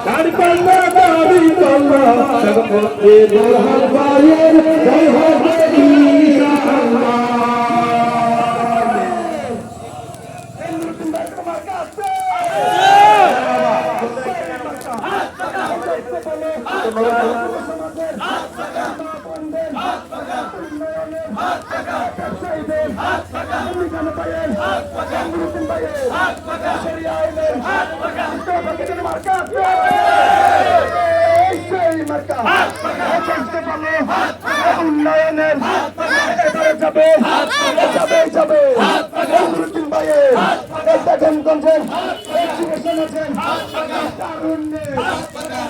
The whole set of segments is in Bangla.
গাড়ি পাল্লা গাড়ি পাল্লা জগতে দোহার বায়ের জয় হবে ইনশাআল্লাহ। উন্নয়নের যাবে যাবে যাবে নুরুদ্দিন ভাইয়ের দেখেন গঞ্জের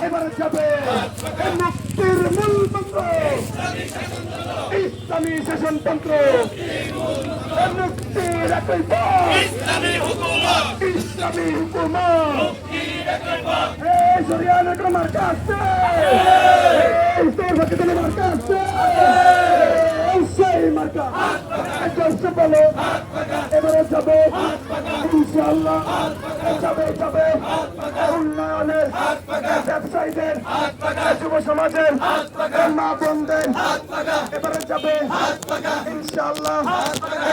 এবারে যাবে মুক্তির মূল মন্ত্র ইসলামী শাসনতন্ত্র মুক্তির একই পথ ইসলামী হুকুমত এই শরিয়ানের কোনো মার্কা আছে এই তোর ভাগে কোনো মার্কা আছে সেই মার্কা জোরসে বলো এবারে যাবে ইনশাআল্লাহ যাবে যাবে উন্নয়নের ব্যবসায়ীদের যুব সমাজের মা বোনদের এবারে যাবে ইনশাআল্লাহ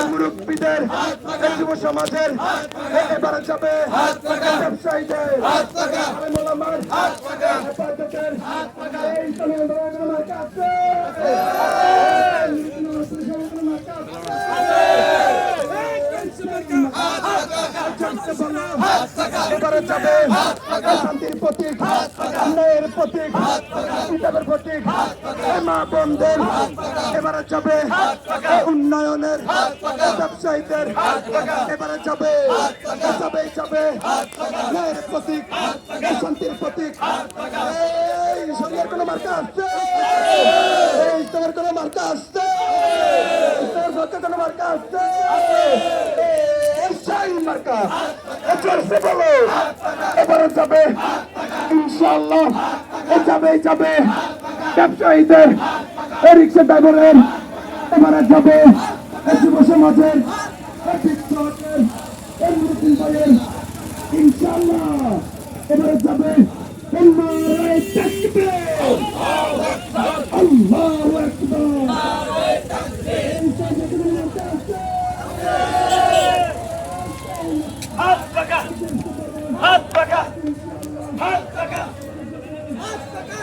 মুরব্বীদের যুব সমাজের এবারে যাবে ব্যবসায়ীদের মোলামার হেফাজতের এই সময়ের মার্কা আছে এবারে যাবে শান্তির প্রতীক ন্যায়ের প্রতীক ইনসাফের প্রতীক মা বোনদের এবারে যাবে উন্নয়নের ব্যবসায়ীদের এবারে যাবে যাবে যাবে ন্যায়ের প্রতীক শান্তির প্রতীক এই সঙ্গের কোনো মার্কা আসছে এই তোমার কোনো মার্কা আসছে তোর পক্ষে কোনো মার্কা আসছে মার্কা জোরসে বলো এবারে যাবে ইনশাআল্লাহ যাবে যাবে ব্যবসায়ীদের রিক্সা ড্রাইভারের এবারে যাবে যুব সমাজের ইনশাআল্লাহ এবারে যাবে আল্লাহু আকবার হাত পাকা হাত পাকা হাত পাকা হাত পাকা